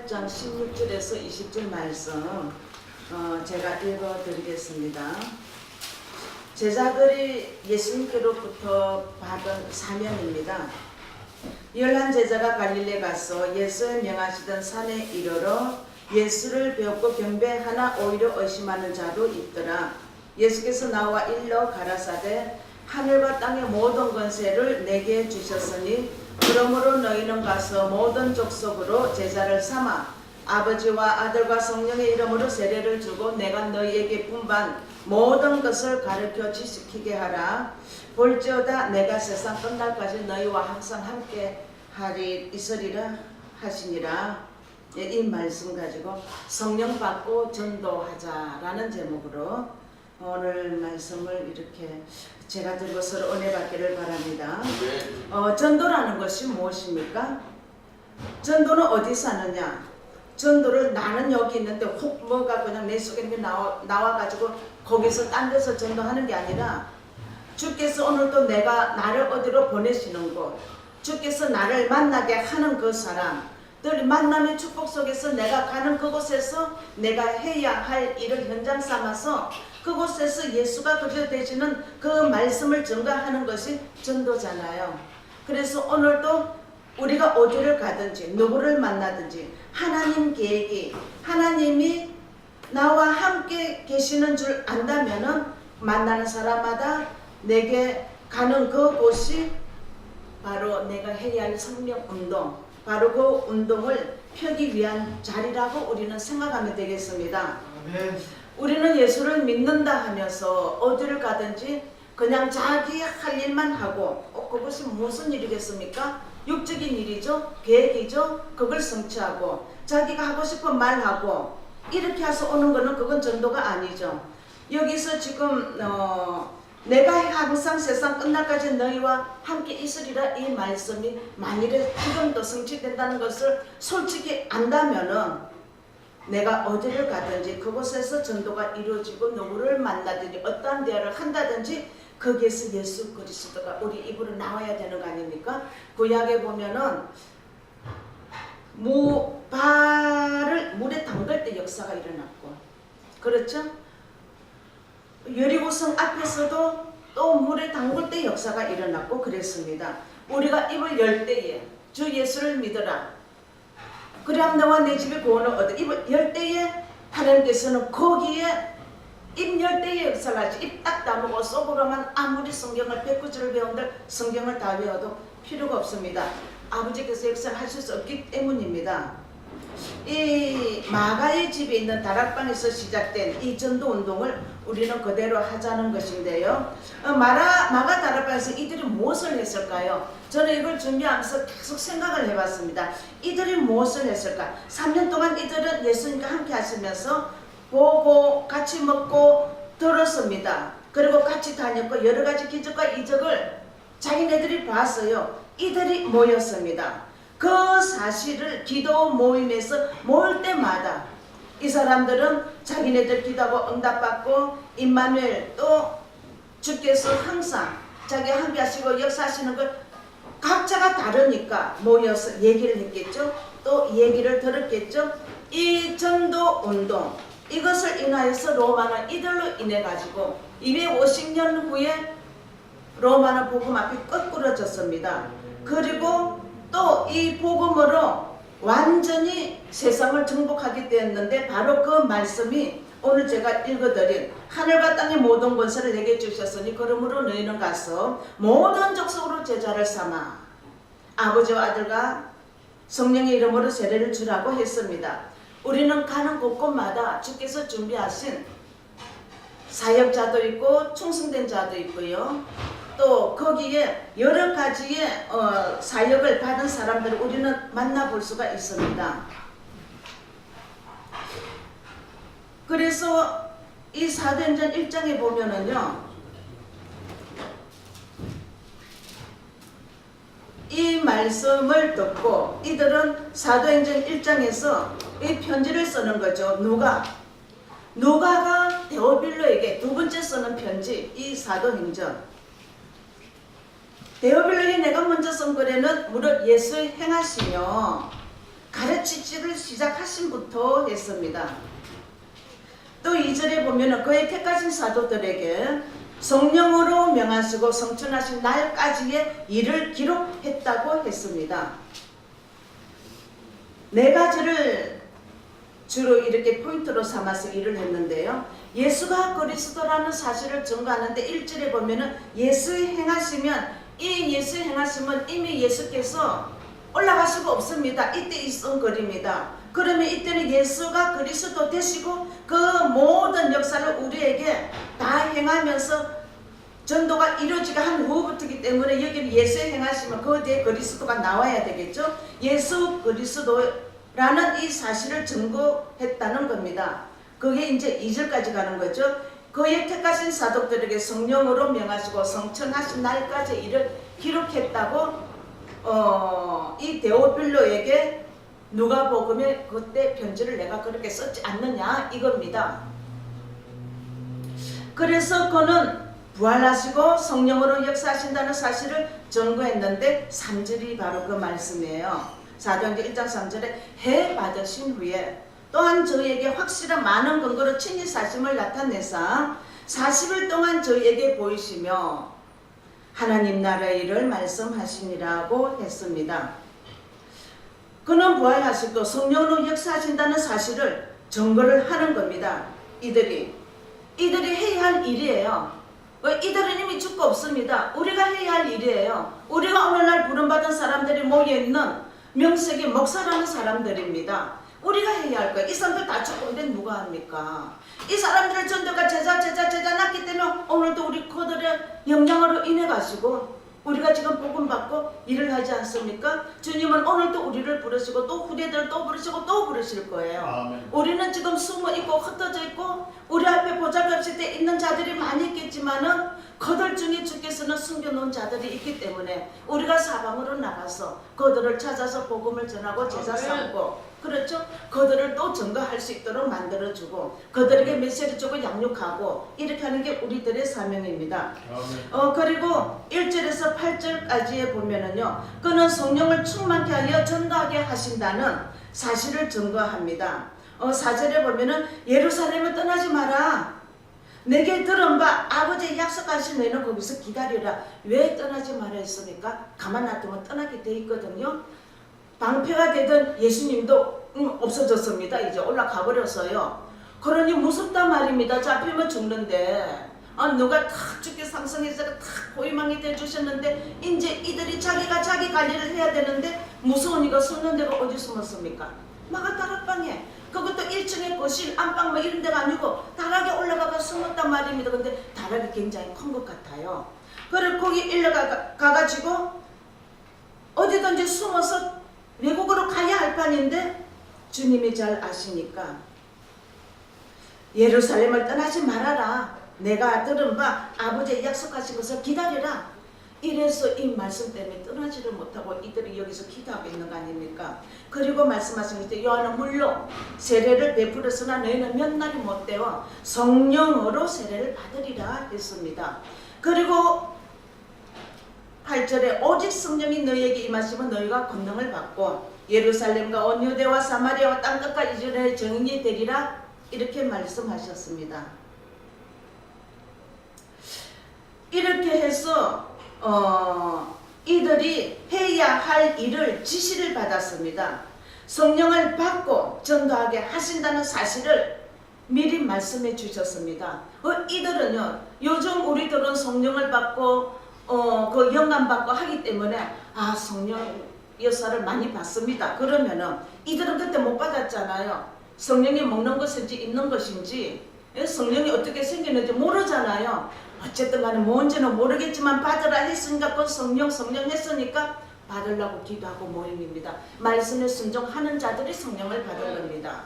8장 16절에서 20절 말씀 제가 읽어드리겠습니다. 제자들이 예수님께로부터 받은 사명입니다. 11 제자가 갈릴리에 가서 예수의 명하시던 산에 이르러 예수를 배웠고 경배하나 오히려 의심하는 자도 있더라. 예수께서 나와 일러 가라사대 하늘과 땅의 모든 권세를 내게 주셨으니 그러므로 너희는 가서 모든 족속으로 제자를 삼아 아버지와 아들과 성령의 이름으로 세례를 주고 내가 너희에게 분반 모든 것을 가르쳐 지식히게 하라. 볼지어다 내가 세상 끝날까지 너희와 항상 함께 있으리라 하시니라. 이 말씀 가지고 성령 받고 전도하자라는 제목으로 오늘 말씀을 이렇게 제가 들고 서로 은혜 받기를 바랍니다. 전도라는 것이 무엇입니까? 전도는 어디서 하느냐? 전도를 나는 여기 있는데 혹 뭐가 그냥 내 속에 나와가지고 거기서 딴 데서 전도하는 게 아니라 주께서 오늘도 나를 어디로 보내시는 곳, 주께서 나를 만나게 하는 그 사람, 늘 만남의 축복 속에서 내가 가는 그곳에서 내가 해야 할 일을 현장 삼아서 그곳에서 예수가 그저 되시는 그 말씀을 전가하는 것이 전도잖아요. 그래서 오늘도 우리가 어디를 가든지 누구를 만나든지 하나님 계획이 하나님이 나와 함께 계시는 줄 안다면은 만나는 사람마다 내게 가는 그곳이 바로 내가 해야 할 성령운동, 바로 그 운동을 펴기 위한 자리라고 우리는 생각하면 되겠습니다. 우리는 예수를 믿는다 하면서 어디를 가든지 그냥 자기 할 일만 하고 그것이 무슨 일이겠습니까? 육적인 일이죠. 계획이죠. 그걸 성취하고 자기가 하고 싶은 말 하고 이렇게 해서 오는 거는 그건 전도가 아니죠. 여기서 지금 내가 항상 세상 끝날까지 너희와 함께 있으리라 이 말씀이 만일에 지금도 성취된다는 것을 솔직히 안다면은 내가 어디를 가든지 그곳에서 전도가 이루어지고 누구를 만나든지 어떠한 대화를 한다든지 거기에서 예수 그리스도가 우리 입으로 나와야 되는 거 아닙니까? 구약에 보면은 발을 물에 담글 때 역사가 일어났고, 그렇죠? 여리고성 앞에서도 또 물에 담글 때 역사가 일어났고 그랬습니다. 우리가 입을 열 때에 주 예수를 믿어라. 그래야 너와 내 집에 구원을 얻어. 입을 열 때에 하나님께서는 거기에 입 열 때에 역사를 하지. 입 딱 다물고 속으로만 아무리 성경을 109절을 배운들 성경을 다 배워도 필요가 없습니다. 아버지께서 역사를 하실 수 없기 때문입니다. 이 마가의 집에 있는 다락방에서 시작된 이 전도 운동을 우리는 그대로 하자는 것인데요. 마가 다락방에서 이들이 무엇을 했을까요? 저는 이걸 준비하면서 계속 생각을 해봤습니다. 이들이 무엇을 했을까? 3년 동안 이들은 예수님과 함께 하시면서 보고 같이 먹고 들었습니다. 그리고 같이 다녔고 여러 가지 기적과 이적을 자기네들이 봤어요. 이들이 모였습니다. 그 사실을 기도 모임에서 모일 때마다 이 사람들은 자기네들 기도하고 응답받고 임마누엘 또 주께서 항상 자기와 함께 하시고 역사하시는 걸 각자가 다르니까 모여서 얘기를 했겠죠. 또 얘기를 들었겠죠. 이 전도 운동 이것을 인하여서 로마는 이들로 인해 가지고 250년 후에 로마는 복음 앞이 거꾸러졌습니다. 그리고 또 이 복음으로 완전히 세상을 정복하게 되었는데 바로 그 말씀이 오늘 제가 읽어드린 하늘과 땅의 모든 권세를 내게 주셨으니 그러므로 너희는 가서 모든 족속으로 제자를 삼아 아버지와 아들과 성령의 이름으로 세례를 주라고 했습니다. 우리는 가는 곳곳마다 주께서 준비하신 사역자도 있고 충성된 자도 있고요. 또 거기에 여러 가지의 사역을 받은 사람들을 우리는 만나볼 수가 있습니다. 그래서 이 사도행전 1장에 보면은요, 이 말씀을 듣고 이들은 사도행전 1장에서 이 편지를 쓰는 거죠. 누가가 데오빌로에게 두 번째 쓰는 편지, 이 사도행전. 데오빌로에게 내가 먼저 쓴 글에는 무릇 예수의 행하시며 가르치기를 시작하신부터 했습니다. 또 2절에 보면 그의 택하신 사도들에게 성령으로 명하시고 성천하신 날까지의 일을 기록했다고 했습니다. 네 가지를 주로 이렇게 포인트로 삼아서 일을 했는데요. 예수가 그리스도라는 사실을 증거하는데 1절에 보면은 예수의 행하시면, 이 예수의 행하심은 이미 예수께서 올라가시고 없습니다. 이때 있은 글입니다. 그러면 이때는 예수가 그리스도 되시고 그 모든 역사를 우리에게 다 행하면서 전도가 이루어지게 한 후부터이기 때문에 여기는 예수의 행하시면 그 뒤에 그리스도가 나와야 되겠죠. 예수 그리스도라는 이 사실을 증거했다는 겁니다. 그게 이제 2절까지 가는 거죠. 그의 택하신 사도들에게 성령으로 명하시고 성천하신 날까지 일을 기록했다고 이 데오빌로에게 누가복음에 그때 편지를 내가 그렇게 썼지 않느냐 이겁니다. 그래서 그는 부활하시고 성령으로 역사하신다는 사실을 증거했는데 3절이 바로 그 말씀이에요. 사도행전 1장 3절에 해 받으신 후에 또한 저희에게 확실한 많은 근거로 친히 사심을 나타내사 40일 동안 저희에게 보이시며 하나님 나라의 일을 말씀하시니라고 했습니다. 그는 부활하시고 성령으로 역사하신다는 사실을 증거를 하는 겁니다. 이들이 해야 할 일이에요. 이들은 이미 죽고 없습니다. 우리가 해야 할 일이에요. 우리가 오늘날 부름받은 사람들이 모여있는 명색이 목사라는 사람들입니다. 우리가 해야 할 거예요. 이 사람들 다 죽었는데 누가 합니까? 이 사람들을 전도가 제자 낳기 때문에 오늘도 우리 그들의 영향으로 인해 가지고 우리가 지금 복음받고 일을 하지 않습니까? 주님은 오늘도 우리를 부르시고 또 후대들을 또 부르시고 또 부르실 거예요. 아멘. 우리는 지금 숨어 있고 흩어져 있고 우리 앞에 보잘것없을 때 있는 자들이 많이 있겠지만은 그들 중에 주께서는 숨겨놓은 자들이 있기 때문에 우리가 사방으로 나가서 그들을 찾아서 복음을 전하고 제자 삼고, 그렇죠? 그들을 또 증거할 수 있도록 만들어주고 그들에게 메시지를 주고 양육하고 이렇게 하는 게 우리들의 사명입니다. 그리고 1절에서 8절까지에 보면은요, 그는 성령을 충만케 하여 전도하게 하신다는 사실을 증거합니다. 4절에 보면은 예루살렘을 떠나지 마라. 내게 들은 바 아버지의 약속하신 너희는 거기서 기다리라. 왜 떠나지 말아 했습니까? 가만 놔두면 떠나게 돼 있거든요. 방패가 되던 예수님도 없어졌습니다. 이제 올라가 버렸어요. 그러니 무섭단 말입니다. 잡히면 죽는데 누가 탁 죽게 상승해서 탁 고위망이 되주셨는데 이제 이들이 자기가 자기 관리를 해야 되는데 무서우니까 숨는 데가 어디 숨었습니까? 마가 다락방에, 그것도 1층에 거실, 안방 뭐 이런 데가 아니고 다락에 올라가가 숨었단 말입니다. 근데 다락이 굉장히 큰 것 같아요. 그리고 거기 가가지고 어디든지 숨어서 외국으로 가야 할 판인데 주님이 잘 아시니까 예루살렘을 떠나지 말아라. 내가 들은 바 아버지의 약속하신 것을 기다려라. 이래서 이 말씀 때문에 떠나지를 못하고 이들이 여기서 기도하고 있는 거 아닙니까? 그리고 말씀하신 것처럼 요한은 물론 세례를 베풀었으나 너희는 몇 날이 못 되어 성령으로 세례를 받으리라 했습니다. 그리고 8절에 오직 성령이 너희에게 임하시면 너희가 권능을 받고 예루살렘과 온 유대와 사마리아와 땅끝까지 이르러 증인이 되리라 이렇게 말씀하셨습니다. 이렇게 해서 이들이 해야 할 일을 지시를 받았습니다. 성령을 받고 전도하게 하신다는 사실을 미리 말씀해 주셨습니다. 이들은요, 요즘 우리들은 성령을 받고 그 영감 받고 하기 때문에 성령 역사를 많이 받습니다. 그러면은 이들은 그때 못 받았잖아요. 성령이 먹는 것인지 입는 것인지 성령이 어떻게 생겼는지 모르잖아요. 어쨌든 간에 뭔지는 모르겠지만 받으라 했으니까 그 성령 했으니까 받으려고 기도하고 모임입니다. 말씀에 순종하는 자들이 성령을 받은 겁니다.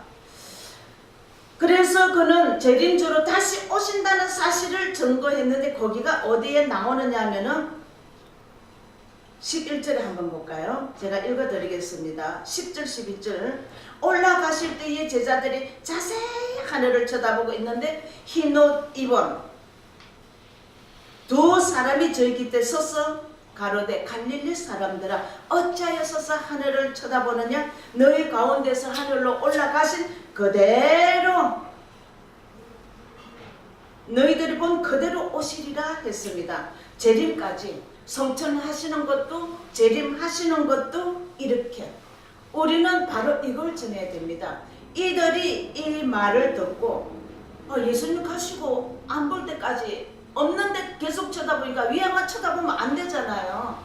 그래서 그는 재림주로 다시 오신다는 사실을 증거했는데 거기가 어디에 나오느냐 하면은 11절에 한번 볼까요? 제가 읽어드리겠습니다. 10절 12절 올라가실 때의 제자들이 자세히 하늘을 쳐다보고 있는데 흰 옷 입은 두 사람이 저희 곁에 서서 가로되 갈릴리 사람들아 어찌하여서 하늘을 쳐다보느냐 너희 가운데서 하늘로 올라가신 그대로 너희들이 본 그대로 오시리라 했습니다. 재림까지 성천하시는 것도 재림하시는 것도 이렇게 우리는 바로 이걸 전해야 됩니다. 이들이 이 말을 듣고 예수님 가시고 안 볼 때까지 없는데 계속 쳐다보니까 위에만 쳐다보면 안 되잖아요.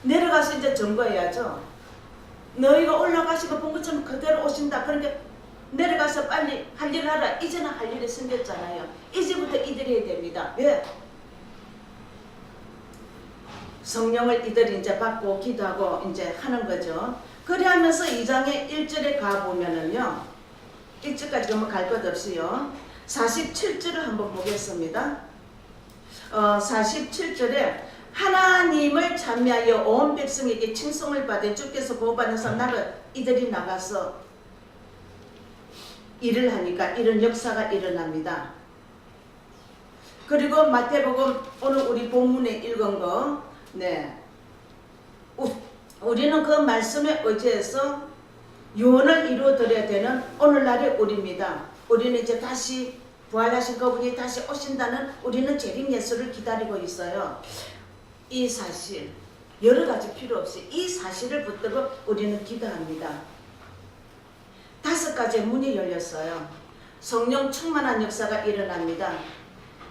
내려가서 이제 증거해야죠. 너희가 올라가시고 본 것처럼 그대로 오신다. 그러니까 내려가서 빨리 할 일을 하라. 이제는 할 일이 생겼잖아요. 이제부터 이들이 해야 됩니다. 왜? 성령을 이들이 이제 받고 기도하고 이제 하는 거죠. 그래 하면서 2장의 1절에 가보면은요. 1절까지 그러면 갈 것 없이요. 47절을 한번 보겠습니다. 47절에 하나님을 찬미하여 온 백성에게 칭송을 받아 주께서 보호받으셔서 나를 이들이 나가서 일을 하니까 이런 역사가 일어납니다. 그리고 마태복음 오늘 우리 본문에 읽은 거 네. 우리는 그 말씀에 의지해서 유언을 이루어드려야 되는 오늘날의 우리입니다. 우리는 이제 다시 부활하신 그분이 다시 오신다는 우리는 재림 예수를 기다리고 있어요. 이 사실 여러 가지 필요 없이 이 사실을 붙들고 우리는 기도합니다. 5가지의 문이 열렸어요. 성령 충만한 역사가 일어납니다.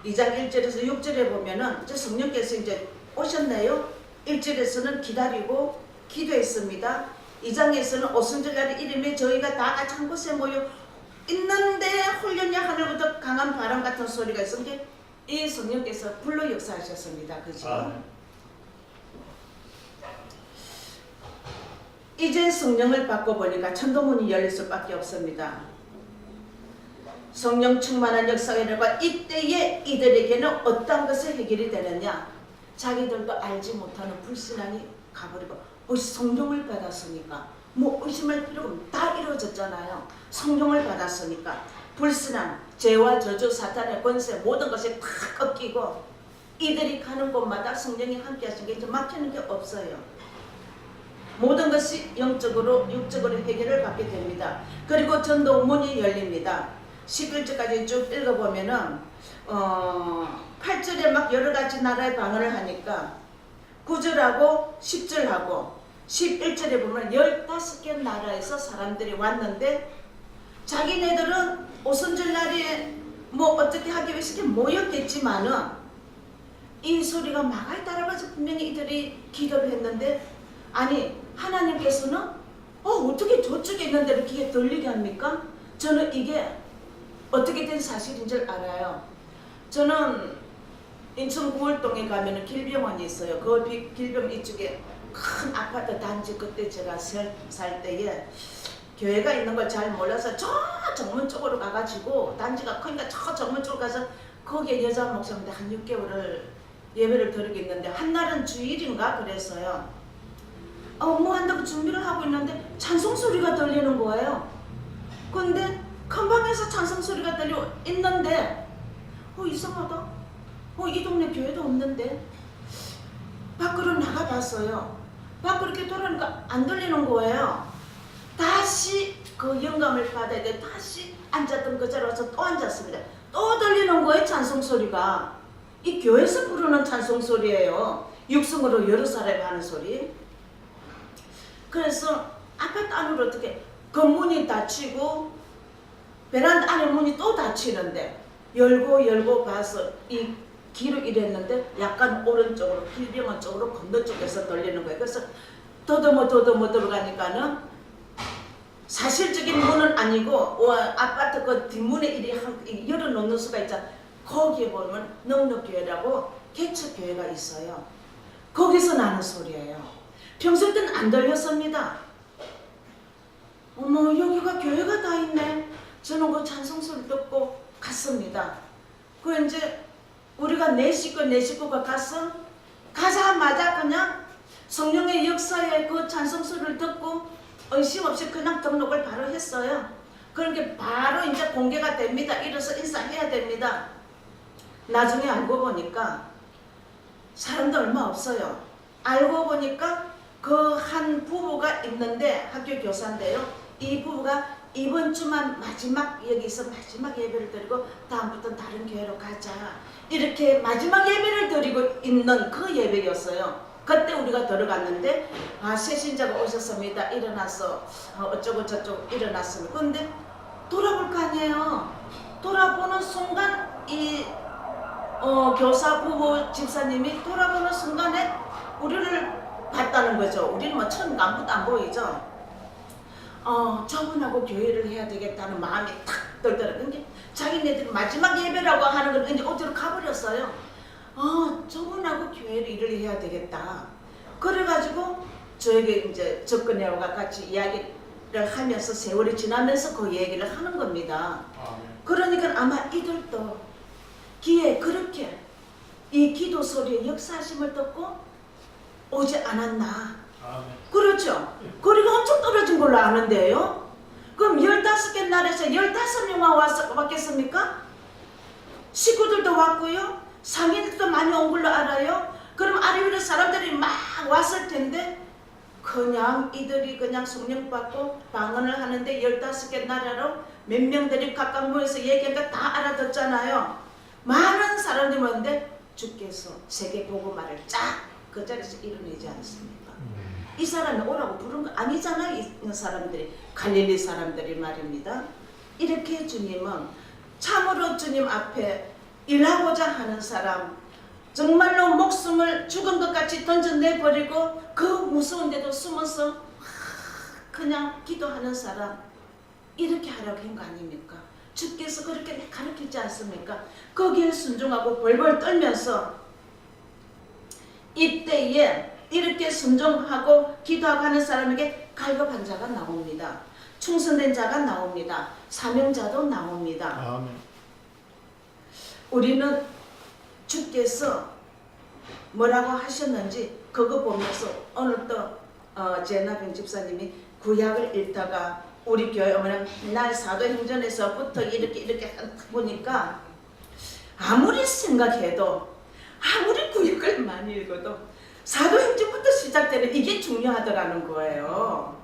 2장 1절에서 6절에 보면은 이제 성령께서 이제 오셨네요. 1절에서는 기다리고 기도했습니다. 2장에서는 오순절날의 이름에 저희가 다 같이 한 곳에 모여 있는데 홀렸냐 하늘부터 강한 바람 같은 소리가 있었는데 이 성령께서 불로 역사하셨습니다. 그죠? 이제 성령을 받고 보니까 천도문이 열릴 수밖에 없습니다. 성령 충만한 역사가 일어나고 이때에 이들에게는 어떤 것이 해결이 되느냐? 자기들도 알지 못하는 불신앙이 가버리고 성령을 받았으니까 뭐 의심할 필요가 없고 다 이루어졌잖아요. 성령을 받았으니까 불신앙, 죄와 저주, 사탄의 권세 모든 것이 다 꺾이고 이들이 가는 곳마다 성령이 함께 하신 게 이제 막히는 게 없어요. 모든 것이 영적으로 육적으로 해결을 받게 됩니다. 그리고 전도 문이 열립니다. 11절까지 쭉 읽어보면은 8절에 막 여러가지 나라의 방언을 하니까 9절하고 10절하고 11절에 보면 15개 나라에서 사람들이 왔는데 자기네들은 오순절날에 뭐 어떻게 하기 위해서 모였겠지만은 이 소리가 마가의 따라가서 분명히 이들이 기도를 했는데 아니 하나님께서는 어떻게 저쪽에 있는 데를 귀에 들리게 합니까? 저는 이게 어떻게 된 사실인 줄 알아요. 저는 인천 구월동에 가면 길병원이 있어요. 그 길병 이쪽에 큰 아파트 단지 그때 제가 살 때에 교회가 있는 걸 잘 몰라서 저 정문 쪽으로 가가지고 단지가 크니까 저 정문 쪽으로 가서 거기에 여자 목사님들 한 6개월을 예배를 드리겠는데 한날은 주일인가 그랬어요. 뭐 한다고 준비를 하고 있는데 찬송 소리가 들리는 거예요. 근데 큰 방에서 찬송 소리가 들려 있는데 이상하다. 이 동네 교회도 없는데 밖으로 나가봤어요. 밖으로 이렇게 돌아오니까 안 들리는 거예요. 다시 그 영감을 받아야 돼. 다시 앉았던 그 자리에 와서 또 앉았습니다. 또 들리는 거예요. 찬송 소리가. 이 교회에서 부르는 찬송 소리예요. 육성으로 여러 사람이 하는 소리. 그래서 아파트 안으로 어떻게 건문이 닫히고 베란다 안에 문이 또 닫히는데 열고 봐서 이 길을 이랬는데 약간 오른쪽으로 길병원 쪽으로 건너쪽에서 들리는 거예요. 그래서 더듬어 들어가니까는 사실적인 문은 아니고 아파트 그 뒷문에 이리 열어놓는 수가 있잖아. 거기에 보면 넉넉교회라고 개척교회가 있어요. 거기서 나는 소리예요. 평소 때는 안 들렸습니다. 어머 여기가 교회가 다 있네. 저는 그 찬송소리 듣고 갔습니다. 그 이제 우리가 내 식구가 가서 가자마자 그냥 성령의 역사에 그 찬송소리를 듣고 의심 없이 그냥 등록을 바로 했어요. 그러니까 바로 이제 공개가 됩니다. 이래서 인사해야 됩니다. 나중에 알고 보니까 사람도 얼마 없어요. 알고 보니까 그 한 부부가 있는데 학교 교사인데요. 이 부부가 이번 주만 마지막 여기서 마지막 예배를 드리고 다음부터 다른 교회로 가자. 이렇게 마지막 예배를 드리고 있는 그 예배였어요. 그때 우리가 들어갔는데 새신자가 오셨습니다. 일어나서 어쩌고 저쩌고 일어났습니다. 근데 돌아볼 거 아니에요. 돌아보는 순간 이 교사 부부 집사님이 돌아보는 순간에 우리를 봤다는 거죠. 우리는 뭐 처음 아무것도 안 보이죠. 저분하고 교회를 해야 되겠다는 마음이 탁 들더라고요. 근데 자기네들이 마지막 예배라고 하는 걸 이제 어디로 가버렸어요. 저분하고 교회를 일을 해야 되겠다. 그래가지고 저에게 이제 접근해오가 같이 이야기를 하면서 세월이 지나면서 그 얘기를 하는 겁니다. 그러니까 아마 이들도 귀에 그렇게 이 기도 소리의 역사하심을 듣고 오지 않았나. 그렇죠. 거리가 엄청 떨어진 걸로 아는데요. 그럼 15개 나라에서 15명만 왔겠습니까? 식구들도 왔고요. 상인들도 많이 온 걸로 알아요. 그럼 아래 위로 사람들이 막 왔을 텐데 그냥 이들이 그냥 성령 받고 방언을 하는데 15개 나라로 몇 명들이 각각 모여서 얘기하니까 다 알아듣잖아요. 많은 사람들이 모였는데 주께서 세계 복음화를 쫙 그 자리에서 이뤄내지 않습니까? 이 사람이 오라고 부른 거 아니잖아요. 이 사람들이 갈릴리 사람들이 말입니다. 이렇게 주님은 참으로 주님 앞에 일하고자 하는 사람, 정말로 목숨을 죽은 것 같이 던져내버리고 그 무서운데도 숨어서 그냥 기도하는 사람, 이렇게 하라고 한 거 아닙니까? 주께서 그렇게 가르치지 않습니까? 거기에 순종하고 벌벌 떨면서 이때에 이렇게 순종하고 기도하고 하는 사람에게 갈급한 자가 나옵니다. 충성된 자가 나옵니다. 사명자도 나옵니다. 아멘. 우리는 주께서 뭐라고 하셨는지 그거 보면서 오늘 또 제나병 집사님이 구약을 읽다가 우리 교회 어머니 맨날 사도행전에서부터 이렇게 보니까 아무리 생각해도 아무리 구약을 많이 읽어도 사도행전부터 시작되는 이게 중요하더라는 거예요.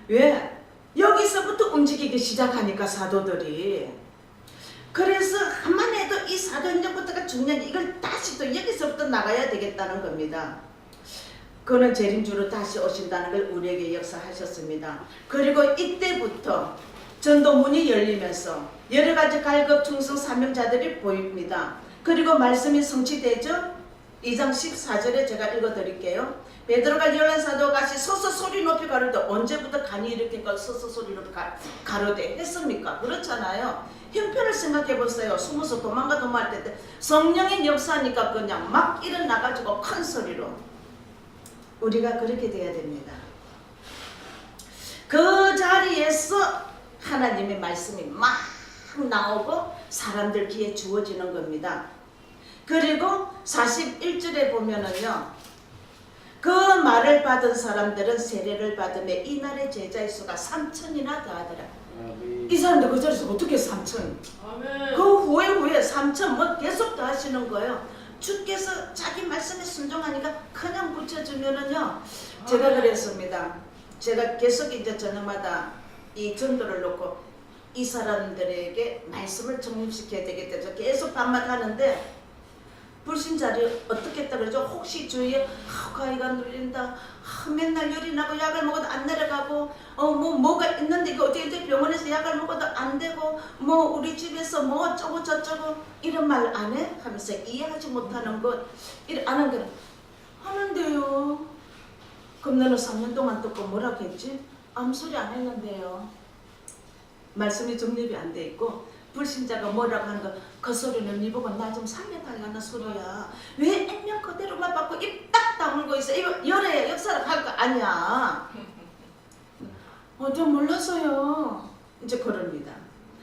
왜? 여기서부터 움직이기 시작하니까 사도들이. 그래서 한만 해도 이 사도행전부터가 중요한 이걸 다시 또 여기서부터 나가야 되겠다는 겁니다. 그는 재림주로 다시 오신다는 걸 우리에게 역사하셨습니다. 그리고 이때부터 전도문이 열리면서 여러 가지 갈급 충성 사명자들이 보입니다. 그리고 말씀이 성취되죠. 2장 14절에 제가 읽어드릴게요. 베드로가 열한 사도와 같이 서서 소리 높이 가르되 언제부터 간이 이렇게 서서 소리 높이 가르되 했습니까? 그렇잖아요. 형편을 생각해 보세요. 숨어서 도망갈 때 성령의 역사니까 그냥 막 일어나가지고 큰 소리로. 우리가 그렇게 돼야 됩니다. 그 자리에서 하나님의 말씀이 막 나오고 사람들 귀에 주어지는 겁니다. 그리고 41절에 보면은요, 그 말을 받은 사람들은 세례를 받으며 이날의 제자의 수가 3,000이나 더하더라. 이 사람들 그 자리에서 어떻게 3,000? 그 후에 3,000 뭐 계속 더 하시는 거예요. 주께서 자기 말씀에 순종하니까 그냥 붙여주면은요. 제가 그랬습니다. 제가 계속 이제 저녁마다 이 전도를 놓고 이 사람들에게 말씀을 정립시켜야 되겠다 해서 계속 밤마다 하는데 불신자를 어떻게 했다 그러죠? 혹시 주위에 가위가 눌린다, 맨날 열이 나고 약을 먹어도 안 내려가고 뭐가 있는데 이거 어떻게 병원에서 약을 먹어도 안 되고 뭐 우리 집에서 뭐 어쩌고 저쩌고 이런 말 안 해? 하면서 이해하지 못하는 것 아는 게 하는데요. 그럼 너는 3년 동안 듣고 뭐라고 했지? 아무 소리 안 했는데요. 말씀이 정립이 안 돼 있고 불신자가 뭐라고 하는 거 그 소리는 니 보고 나 좀 살려달라는 소리야. 왜 액면 그대로만 받고 입 딱 다물고 있어? 이거 열애 역사를 할 거 아니야. 좀 몰랐어요. 이제 그럽니다.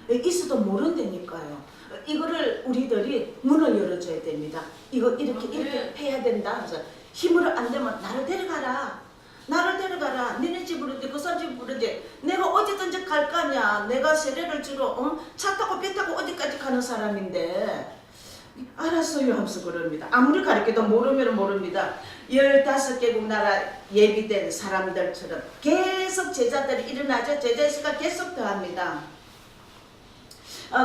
있어도 모른다니까요. 이거를 우리들이 문을 열어줘야 됩니다. 이거 이렇게 해야 된다. 그래서 힘으로 안 되면 나를 데려가라. 나를 데려가라. 니네 집으로지 그 사람 집으로지 내가 어디든지 갈 거 아니야. 내가 세례를 주러 차 타고 배 타고 어디까지 가는 사람인데 알았어요 하면서 그럽니다. 아무리 가르쳐도 모르면 모릅니다. 15개국 나라 예비된 사람들처럼 계속 제자들이 일어나죠. 제자수가 계속 더합니다.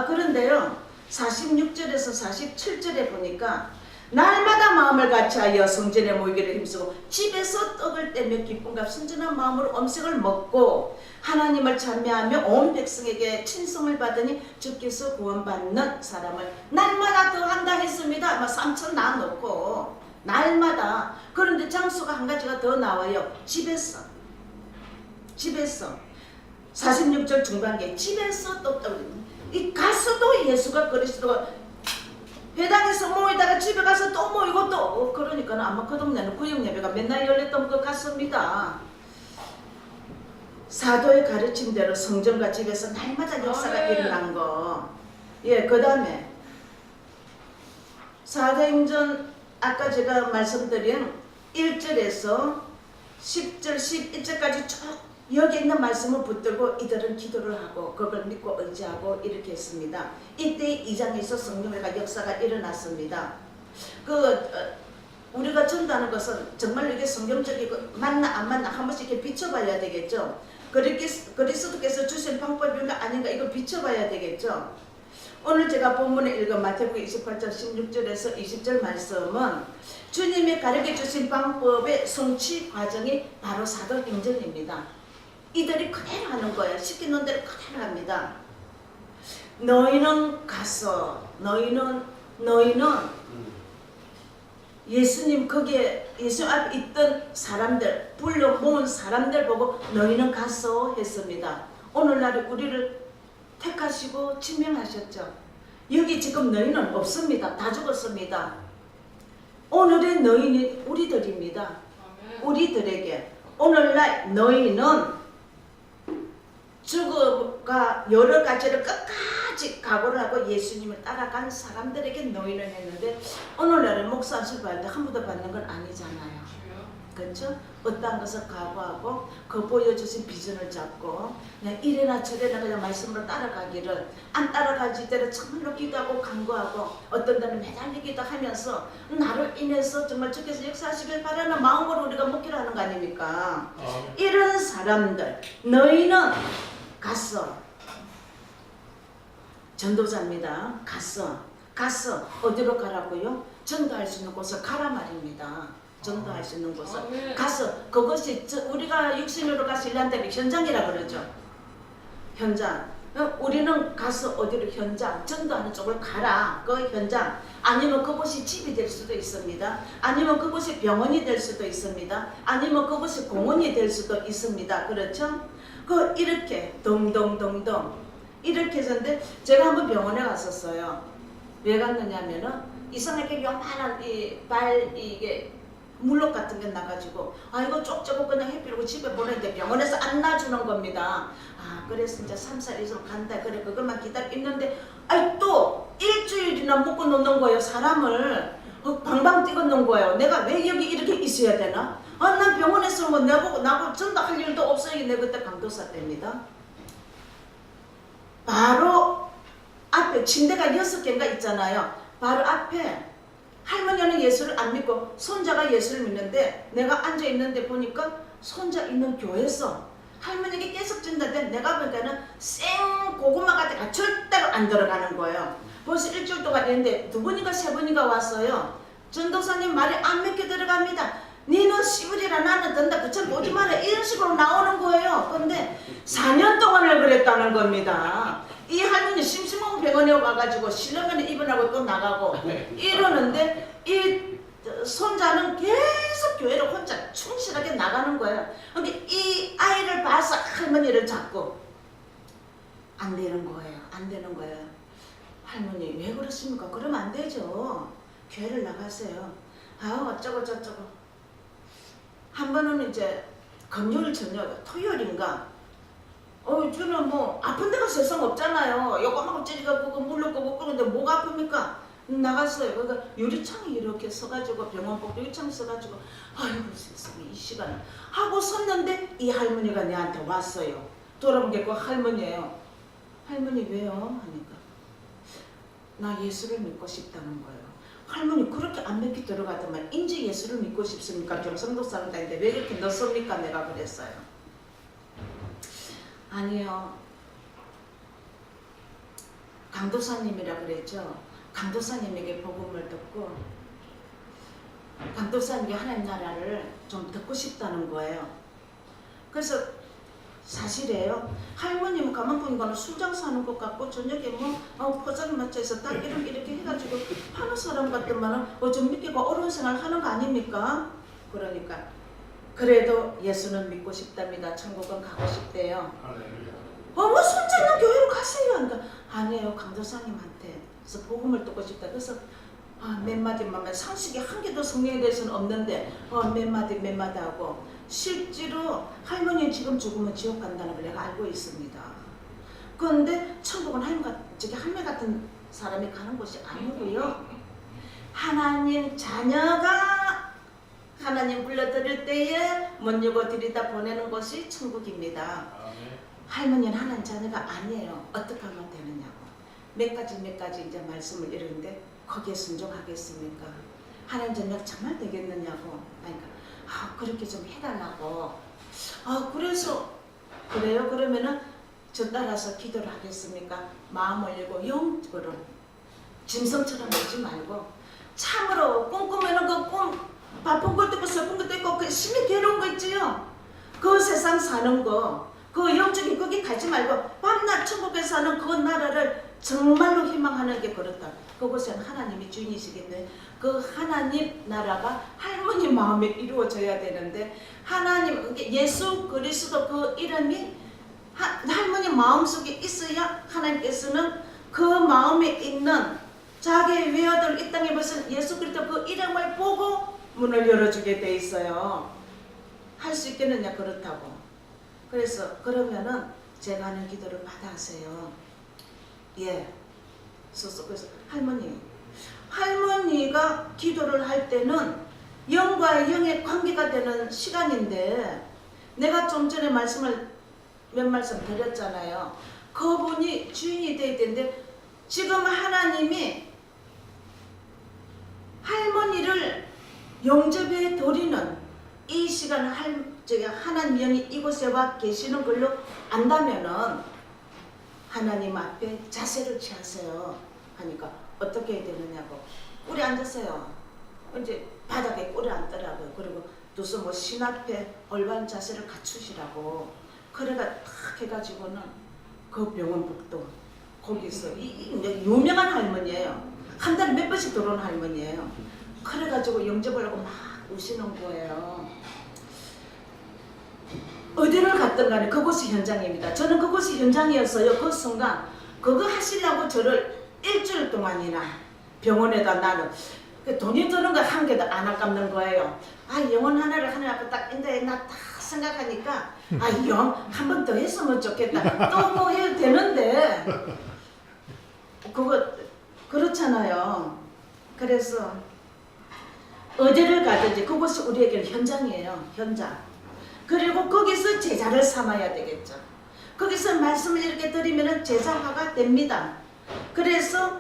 그런데요 46절에서 47절에 보니까 날마다 마음을 같이하여 성전에 모이기를 힘쓰고 집에서 떡을 떼며 기쁨과 순전한 마음으로 음식을 먹고 하나님을 찬미하며 온 백성에게 친성을 받으니 주께서 구원받는 사람을 날마다 더한다 했습니다. 3천 나눠놓고 날마다. 그런데 장소가 한 가지가 더 나와요. 집에서 46절 중반기에 집에서 또 이 가서도 예수가 그리스도가 회당에서 모이다가 집에 가서 또 모이고 또 그러니까 아마 그 동네는 구역예배가 맨날 열렸던 것 같습니다. 사도의 가르침대로 성전과 집에서 날마다 역사가 일어난 거. 예, 그 다음에 사도행전 아까 제가 말씀드린 1절에서 10절, 11절까지 쭉 여기 있는 말씀을 붙들고 이들은 기도를 하고 그걸 믿고 의지하고 이렇게 했습니다. 이때 2장에서 성령회가 역사가 일어났습니다. 우리가 전도하는 것은 정말 이게 성경적이고 맞나 안 맞나 한 번씩 이렇게 비춰봐야 되겠죠. 그리스도께서 주신 방법인가 아닌가 이거 비춰봐야 되겠죠. 오늘 제가 본문에 읽은 마태복음 28장 16절에서 20절 말씀은 주님이 가르쳐 주신 방법의 성취 과정이 바로 사도행전입니다. 이들이 그대로 하는 거예요. 시키는 대로 그대로 합니다. 너희는 가서 너희는 예수님 거기에 예수 앞에 있던 사람들 불러 모은 사람들 보고 너희는 가서 했습니다. 오늘날 우리를 택하시고 지명하셨죠. 여기 지금 너희는 없습니다. 다 죽었습니다. 오늘의 너희는 우리들입니다. 우리들에게 오늘날 너희는 죽음과 여러 가지를 끝까지 각오를 하고 예수님을 따라간 사람들에게 너희는 했는데 오늘날은 목사 안수받을 때 한 번도 받는 건 아니잖아요. 그렇죠? 어떠한 것을 각오하고 그 보여주신 비전을 잡고 그냥 이래나 저래나 그냥 말씀으로 따라가기를 안 따라가지 때는 정말로 기도하고 간구하고 어떤 데는 매달리기도 하면서 나를 인해서 정말 주께서 역사하시길 바라는 마음으로 우리가 목회를 하는 거 아닙니까? 이런 사람들 너희는 가서 전도자입니다. 가서 어디로 가라고요? 전도할 수 있는 곳을 가라 말입니다. 전도할 수 있는 곳을 가서 그것이 우리가 육신으로 가서 일하는 데는 현장이라 그러죠. 현장. 우리는 가서 어디로 현장 전도하는 쪽을 가라. 그 현장 아니면 그곳이 집이 될 수도 있습니다. 아니면 그곳이 병원이 될 수도 있습니다. 아니면 그곳이 공원이 될 수도 있습니다. 그렇죠? 이렇게 동동동동 이렇게 했는데 제가 한번 병원에 갔었어요. 왜 갔느냐면은 이상하게 요만한 이게 물록 같은 게 나가지고 이거 쪽쪽고 그냥 해피고 집에 보내는데 병원에서 안 놔주는 겁니다. 그래서 이제 3살 이상 간다 그래 그것만 기다리고 있는데 또 일주일이나 묶어 놓는 거예요. 사람을 방방 찍어 놓은 거예요. 내가 왜 여기 이렇게 있어야 되나? 난 병원에서 뭐 나보고 전도할 일도 없어요. 내가 그때 강도사 때입니다. 바로 앞에 침대가 6개인가 있잖아요. 바로 앞에 할머니는 예수를 안 믿고 손자가 예수를 믿는데 내가 앉아있는데 보니까 손자 있는 교회에서 할머니에게 계속 준다는데 내가 보니까는 생 고구마 같은 절대로 안 들어가는 거예요. 벌써 일주일 동안 있는데 2번인가 3번인가 왔어요. 전도사님 말이 안 믿게 들어갑니다. 니는 시부리라 나는 든다. 그처럼 오지 마라. 이런 식으로 나오는 거예요. 그런데 4년 동안을 그랬다는 겁니다. 이 할머니 심심한 병원에 와가지고 실려면 입원하고 또 나가고 이러는데 이 손자는 계속 교회를 혼자 충실하게 나가는 거예요. 근데 이 아이를 봐서 할머니를 잡고 안 되는 거예요. 할머니 왜 그러십니까? 그러면 안 되죠. 교회를 나가세요. 어쩌고 저쩌고. 한 번은 이제 금요일 저녁 토요일인가 저는 뭐 아픈 데가 세상 없잖아요. 요거만 찌리가 보고 물로 끄고 그런데 뭐가 아픕니까? 나갔어요. 그러니까 유리창이 이렇게 서가지고 병원 복도 유리창 서가지고 아이고 세상에 이 시간에 하고 섰는데 이 할머니가 내한테 왔어요. 돌아본 게 그 할머니예요. 할머니 왜요? 하니까 나 예수를 믿고 싶다는 거예요. 할머니 그렇게 안 믿기 들어가더만 인제 예수를 믿고 싶습니까? 경상도 사람인데 왜 이렇게 넣습니까? 내가 그랬어요. 아니요. 강도사님이라 그랬죠. 강도사님에게 복음을 듣고 강도사님께 하나님 나라를 좀 듣고 싶다는 거예요. 그래서 사실이에요. 할머님 가만 보니까 술장 사는 것 같고 저녁에 뭐 포장마차에서 딱 이렇게 해가지고 하는 사람 같더만은 좀 믿기가 어려운 생활 하는 거 아닙니까? 그러니까 그래도 예수는 믿고 싶답니다. 천국은 가고 싶대요. 뭐 손잡는 교회로 가세요. 그러니까 아니에요. 강도사님한테. 그래서 복음을 듣고 싶다. 그래서 몇 마디만 상식이 한 개도 성령에 대해서는 없는데 몇 마디 하고 실제로 할머니 지금 죽으면 지옥 간다는 걸 내가 알고 있습니다. 그런데 천국은 할매 같은 사람이 가는 곳이 아니고요. 하나님 자녀가 하나님 불러드릴 때에 문 열고 들이다 보내는 곳이 천국입니다. 할머니는 하나님 자녀가 아니에요. 어떻게 하면 되느냐고. 몇 가지 이제 말씀을 이러는데 거기에 순종하겠습니까? 하나님 자녀가 정말 되겠느냐고. 그러니까 그렇게 좀 해달라고. 그래서 그래요? 그러면은 저 따라서 기도를 하겠습니까? 마음을 열고 영적으로 짐승처럼 하지 말고 참으로 꿈꾸면은 그 꿈 바쁜 것도 있고 슬픈 것도 있고 그 심히 괴로운 거 있지요. 그 세상 사는 거 그 영적인 거기 가지 말고 밤낮 천국에 사는 그 나라를 정말로 희망하는 게 그렇다. 그곳엔 하나님이 주인이시겠네. 그 하나님 나라가 할머니 마음에 이루어져야 되는데 하나님 예수 그리스도 그 이름이 할머니 마음속에 있어야 하나님께서는 그 마음에 있는 자기의 외아들 이 땅에 벌써 예수 그리스도 그 이름을 보고 문을 열어주게 돼 있어요. 할 수 있겠느냐 그렇다고. 그래서 그러면은 제가 하는 기도를 받아하세요. 예. 그래서 할머니가 기도를 할 때는 영과 영의 관계가 되는 시간인데 내가 좀 전에 몇 말씀 드렸잖아요. 그분이 주인이 돼야 되는데 지금 하나님이 할머니를 영접해 드리는 이 시간 하나님 영이 이곳에 와 계시는 걸로 안다면은 하나님 앞에 자세를 취하세요. 하니까 어떻게 해야 되느냐고. 꿀에 앉았어요. 이제 바닥에 꿀에 앉더라고요. 그리고 두 손 신 앞에 올바른 자세를 갖추시라고. 그래가 탁 해가지고는 그 병원북도 거기서 유명한 할머니예요. 한 달에 몇 번씩 들어오는 할머니예요. 그래가지고 영접을 하고 막 우시는 거예요. 어디를 갔든 간에 그곳이 현장입니다. 저는 그곳이 현장이었어요. 그 순간 그거 하시려고 저를 일주일 동안이나 병원에다 나는 돈이 드는 거 한 개도 안 아깝는 거예요. 영혼 하나를 하나 앞에 딱 인데 나 딱 생각하니까 영 한 번 더 했으면 좋겠다. 또 뭐 해도 되는데 그거 그렇잖아요. 그래서 어디를 가든지 그곳이 우리에게는 현장이에요. 현장. 그리고 거기서 제자를 삼아야 되겠죠. 거기서 말씀을 이렇게 드리면 제자화가 됩니다. 그래서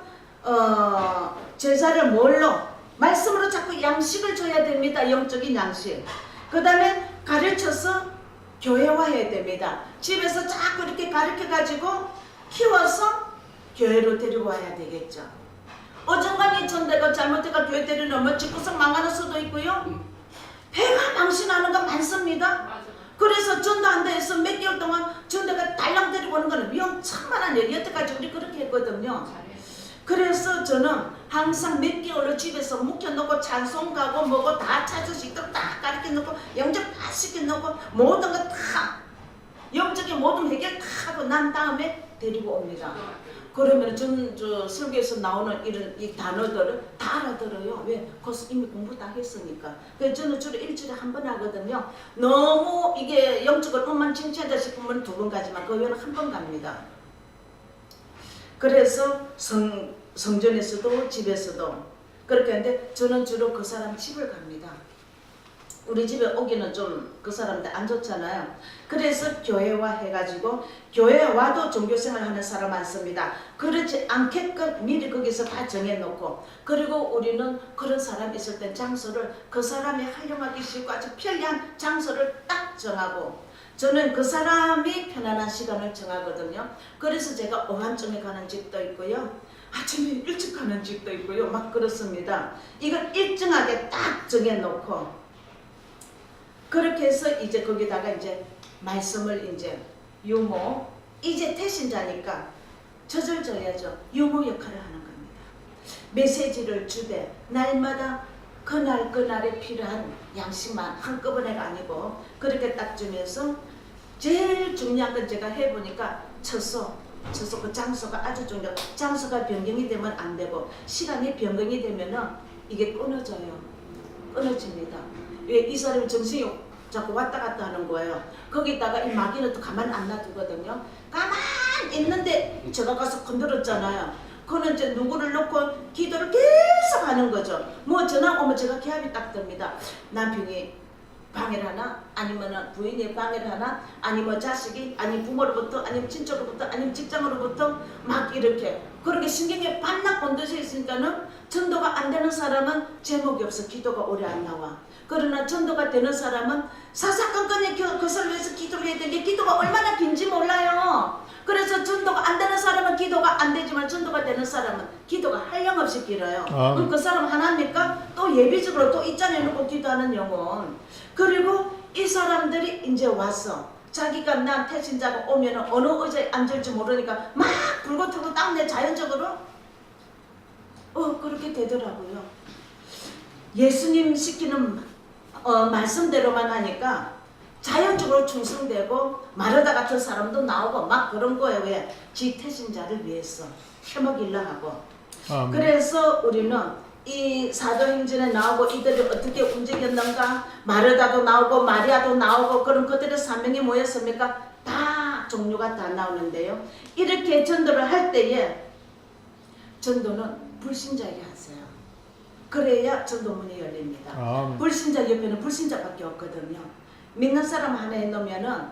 제자를 뭘로? 말씀으로 자꾸 양식을 줘야 됩니다. 영적인 양식. 그 다음에 가르쳐서 교회화해야 됩니다. 집에서 자꾸 이렇게 가르쳐가지고 키워서 교회로 데리고 와야 되겠죠. 어중간히 전대가 잘못해가 교회 데려오면 집구석 망하는 수도 있고요. 배가 망신하는 거 많습니다. 그래서 전도한다 해서 몇 개월 동안 전도가 달랑 데리고 오는 거는 위험천만한 일이 여태까지 우리 그렇게 했거든요. 그래서 저는 항상 몇 개월로 집에서 묵혀놓고 찬송 가고 뭐고 다 찾을 수 있도록 다 가르쳐놓고 영접 다 시켜놓고 모든 거 다 영적인 모든 해결 다 하고 난 다음에 데리고 옵니다. 그러면 저 설교에서 나오는 이런 이 단어들을 다 알아들어요. 왜? 거기서 이미 공부 다 했으니까. 그래서 저는 주로 일주일에 한 번 하거든요. 너무 이게 영적으로 엉망진창하다 싶으면 2번 가지만 그 외에는 한 번 갑니다. 그래서 성전에서도 집에서도 그렇게 하는데 저는 주로 그 사람 집을 갑니다. 우리 집에 오기는 좀 그 사람들 안 좋잖아요. 그래서 교회와 해가지고 교회에 와도 종교생활 하는 사람 많습니다. 그렇지 않게끔 미리 거기서 다 정해놓고, 그리고 우리는 그런 사람 있을 땐 장소를 그 사람이 활용하기 쉽고 아주 편리한 장소를 딱 정하고, 저는 그 사람이 편안한 시간을 정하거든요. 그래서 제가 오한쯤에 가는 집도 있고요, 아침에 일찍 가는 집도 있고요, 막 그렇습니다. 이걸 일정하게 딱 정해놓고, 그렇게 해서 이제 거기다가 이제 말씀을 이제 유모, 이제 태신자니까 젖을 줘야죠. 유모 역할을 하는 겁니다. 메시지를 주되 날마다 그날에 필요한 양식만 한꺼번에가 아니고 그렇게 딱 주면서, 제일 중요한 건 제가 해보니까 처소 그 장소가 아주 중요해요. 장소가 변경이 되면 안 되고, 시간이 변경이 되면은 이게 끊어집니다. 왜? 이 사람이 정신이 자꾸 왔다 갔다 하는 거예요. 거기다가 이 마귀는 또 가만 안 놔두거든요. 가만 있는데 제가 가서 건드렸잖아요. 그는 이제 누구를 놓고 기도를 계속 하는 거죠. 뭐 전화 오면 제가 기합이 딱 듭니다. 남편이 방해를 하나, 아니면 부인이 방해를 하나, 아니면 자식이, 아니면 부모로부터, 아니면 친척으로부터, 아니면 직장으로부터 막 이렇게 그렇게 신경에 반납 건드져 있으니까는, 전도가 안 되는 사람은 제목이 없어 기도가 오래 안 나와. 그러나 전도가 되는 사람은 사사건건히 그것을 위해서 기도를 해야 되는데 기도가 얼마나 긴지 몰라요. 그래서 전도가 안 되는 사람은 기도가 안 되지만 전도가 되는 사람은 기도가 한량없이 길어요. 그럼 그 사람 하나입니까? 또 예비적으로 또 입장에 놓고 기도하는 영혼. 그리고 이 사람들이 이제 와서 자기가 난 태신자가 오면 어느 의자에 앉을지 모르니까 막 불고 타고 땀내 자연적으로 그렇게 되더라고요. 예수님 시키는 말씀대로만 하니까 자연적으로 충성되고 마르다 같은 사람도 나오고 막 그런 거예요. 왜? 지 태신자를 위해서 해먹이려 하고. 그래서 우리는 이 사도행전에 나오고 이들이 어떻게 움직였는가, 마르다도 나오고 마리아도 나오고, 그런 그들의 사명이 뭐였습니까? 다 종류가 다 나오는데요. 이렇게 전도를 할 때에 전도는 불신자에게 하세요. 그래야 전도문이 열립니다. 불신자 옆에는 불신자밖에 없거든요. 믿는 사람 하나에 넣으면은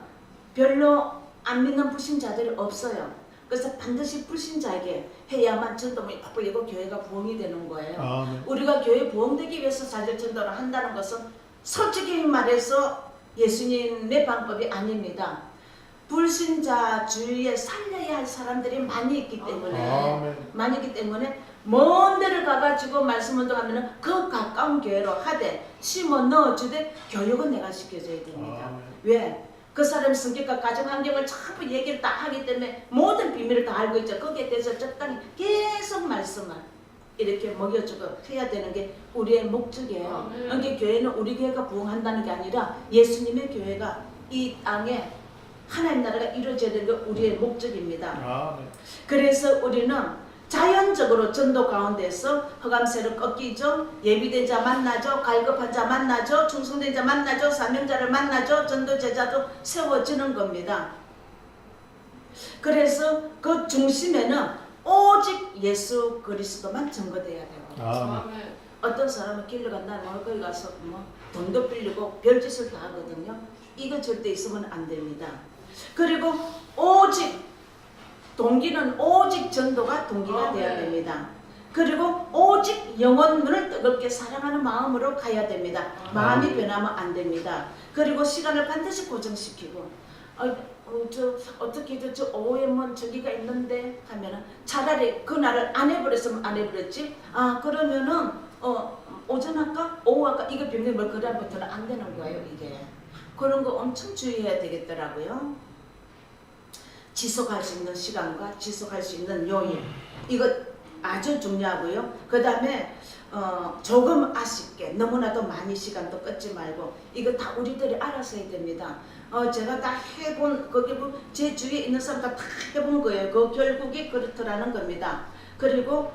별로 안 믿는 불신자들이 없어요. 그래서 반드시 불신자에게 해야만 전도문이 팍 열리고 교회가 부흥이 되는 거예요. 우리가 교회 부흥되기 위해서 사실 전도를 한다는 것은 솔직히 말해서 예수님의 방법이 아닙니다. 불신자 주위에 살려야 할 사람들이 많이 있기 때문에 먼 데를 가가지고 말씀 운동하면은 그 가까운 교회로 하되 심어 넣어주되 교육은 내가 시켜줘야 됩니다. 왜? 그 사람 성격과 가정 환경을 전부 얘기를 다 하기 때문에 모든 비밀을 다 알고 있죠. 거기에 대해서 적당히 계속 말씀을 이렇게 먹여주고 해야 되는 게 우리의 목적이에요. 그러니까 교회는 우리 교회가 부흥한다는 게 아니라 예수님의 교회가 이 땅에 하나님 나라가 이루어져야 되는 게 우리의 목적입니다. 그래서 우리는 자연적으로 전도 가운데서 허감세를 꺾이죠. 예비된 자 만나죠. 갈급한 자 만나죠. 충성된 자 만나죠. 사명자를 만나죠. 전도 제자도 세워지는 겁니다. 그래서 그 중심에는 오직 예수 그리스도만 전거돼야 되고, 어떤 사람은 길러 간다 거기 가서 돈도 빌리고 별짓을 다 하거든요. 이거 절대 있으면 안 됩니다. 그리고 오직 동기는 오직 전도가 동기가 되어야 됩니다. 그리고 오직 영혼을 뜨겁게 사랑하는 마음으로 가야 됩니다. 마음이 변하면 안 됩니다. 그리고 시간을 반드시 고정시키고, 어떻게든 저 오후에 저기가 있는데 하면은 차라리 그날을 안 해버렸으면 안 해버렸지. 그러면은 오전 할까? 오후 할까? 이거 병행이 그다음부터는 안 되는 거예요. 이게 그런 거 엄청 주의해야 되겠더라고요. 지속할 수 있는 시간과 지속할 수 있는 요일, 이거 아주 중요하고요. 그 다음에 조금 아쉽게 너무나도 많이 시간도 끊지 말고, 이거 다 우리들이 알아서 해야 됩니다. 제가 다 해본, 거기 제 주위에 있는 사람들 다 해본 거예요. 그 결국이 그렇더라는 겁니다. 그리고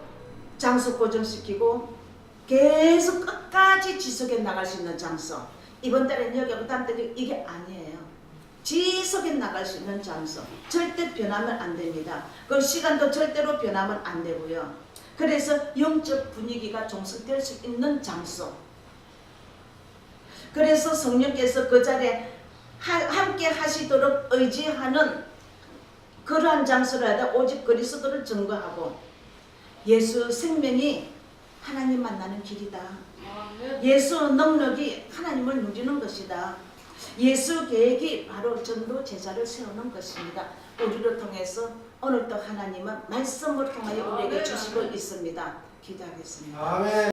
장소 고정시키고 계속 끝까지 지속해 나갈 수 있는 장소. 이번 달에는 여기하고 다음 달에 이게 아니에요. 지속해 나갈 수 있는 장소. 절대 변하면 안 됩니다. 그 시간도 절대로 변하면 안 되고요. 그래서 영적 분위기가 종속될 수 있는 장소. 그래서 성령께서 그 자리에 함께 하시도록 의지하는 그러한 장소를 하다 오직 그리스도를 증거하고 예수 생명이 하나님 만나는 길이다. 예수 능력이 하나님을 누리는 것이다. 예수 계획이 바로 전도 제자를 세우는 것입니다. 우리를 통해서 오늘도 하나님은 말씀을 통하여 우리에게 주시고 있습니다. 기도하겠습니다. 아멘.